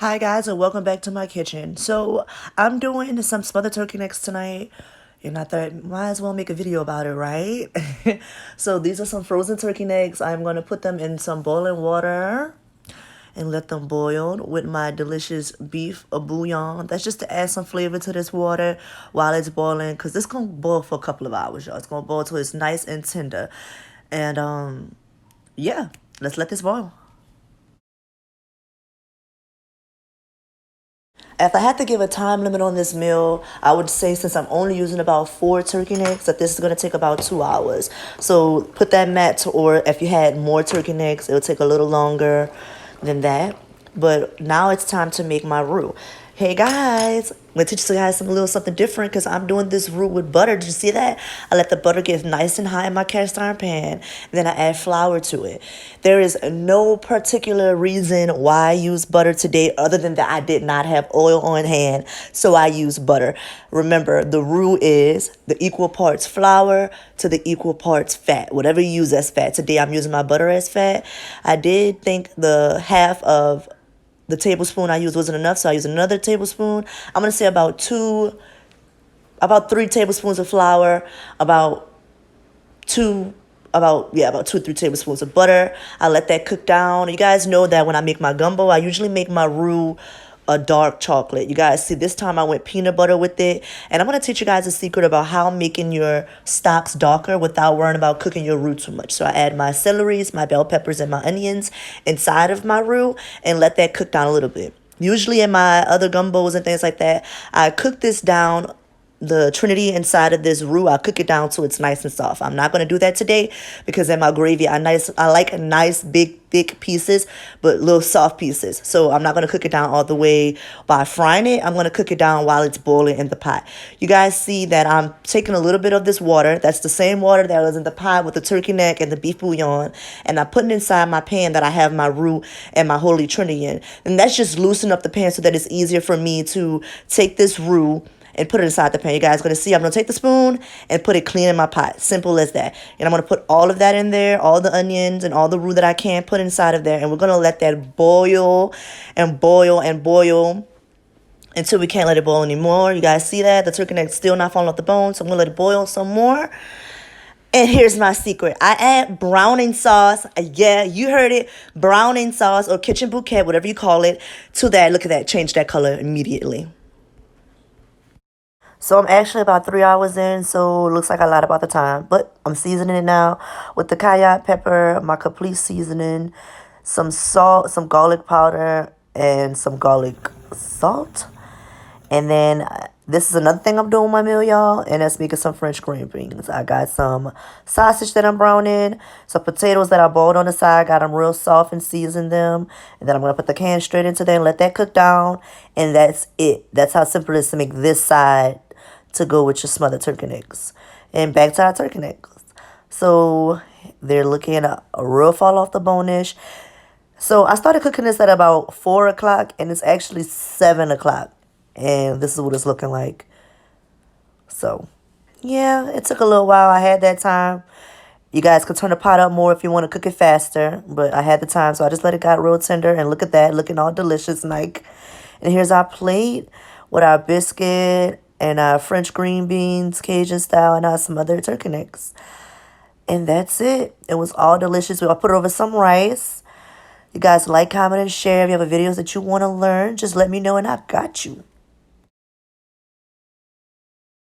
Hi guys, and welcome back to my kitchen. So I'm doing some smothered turkey necks tonight, and I thought might as well make a video about it, right? So these are some frozen turkey necks. I'm gonna put them in some boiling water and let them boil with my delicious beef bouillon. That's just to add some flavor to this water while it's boiling, because it's gonna boil for a couple of hours, y'all. It's gonna boil till it's nice and tender. And yeah, let's let this boil. If I had to give a time limit on this meal, I would say since I'm only using about 4 turkey necks, that this is going to take about 2 hours. So put that mat to, or if you had more turkey necks, it'll take a little longer than that. But now it's time to make my roux. Hey guys, I'm gonna teach you guys some little something different because I'm doing this roux with butter. Did you see that? I let the butter get nice and hot in my cast iron pan, and then I add flour to it. There is no particular reason why I use butter today other than that I did not have oil on hand, so I use butter. Remember, the roux is the equal parts flour to the equal parts fat, whatever you use as fat. Today I'm using my butter as fat. I did think the half of the tablespoon I used wasn't enough, so I used another tablespoon. I'm gonna say about 3 tablespoons of flour, about two, about 2 or 3 tablespoons of butter. I let that cook down. You guys know that when I make my gumbo, I usually make my roux a dark chocolate. You guys see, this time I went peanut butter with it. And I'm going to teach you guys a secret about how making your stocks darker without worrying about cooking your roux too much. So I add my celeries, my bell peppers, and my onions inside of my roux and let that cook down a little bit. Usually in my other gumbos and things like that, I cook this down, the trinity inside of this roux. I cook it down so it's nice and soft. I'm not going to do that today because in my gravy I like a nice big thick pieces but little soft pieces. So I'm not going to cook it down all the way by frying it. I'm going to cook it down while it's boiling in the pot. You guys see that I'm taking a little bit of this water. That's the same water that was in the pot with the turkey neck and the beef bouillon, and I'm putting it inside my pan that I have my roux and my holy trinity in. And that's just loosen up the pan so that it's easier for me to take this roux and put it inside the pan. You guys going to see I'm going to take the spoon and put it clean in my pot. Simple as that. And I'm going to put all of that in there, all the onions and all the roux that I can put inside of there. And we're going to let that boil and boil and boil until we can't let it boil anymore. You guys see that? The turkey neck's still not falling off the bone, so I'm going to let it boil some more. And here's my secret. I add browning sauce. Yeah, you heard it. Browning sauce or kitchen bouquet, whatever you call it, to that. Look at that. Change that color immediately. So I'm actually about 3 hours in, so it looks like I lied about the time. But I'm seasoning it now with the cayenne pepper, my complete seasoning, some salt, some garlic powder, and some garlic salt. And then this is another thing I'm doing with my meal, y'all, and that's making some French green beans. I got some sausage that I'm browning, some potatoes that I boiled on the side, got them real soft and seasoned them. And then I'm going to put the can straight into there and let that cook down. And that's it. That's how simple it is to make this side to go with your smothered turkey necks. And back to our turkey necks. So they're looking a real fall off the bone-ish. So I started cooking this at about 4 o'clock, and it's actually 7 o'clock. And this is what it's looking like. So, yeah, it took a little while. I had that time. You guys could turn the pot up more if you want to cook it faster. But I had the time, so I just let it get real tender. And look at that, looking all delicious, like. And here's our plate with our biscuit and our French green beans, Cajun style, and our smothered turkey necks. And that's it. It was all delicious. I'll put it over some rice. You guys like, comment, and share. If you have videos that you want to learn, just let me know and I got you.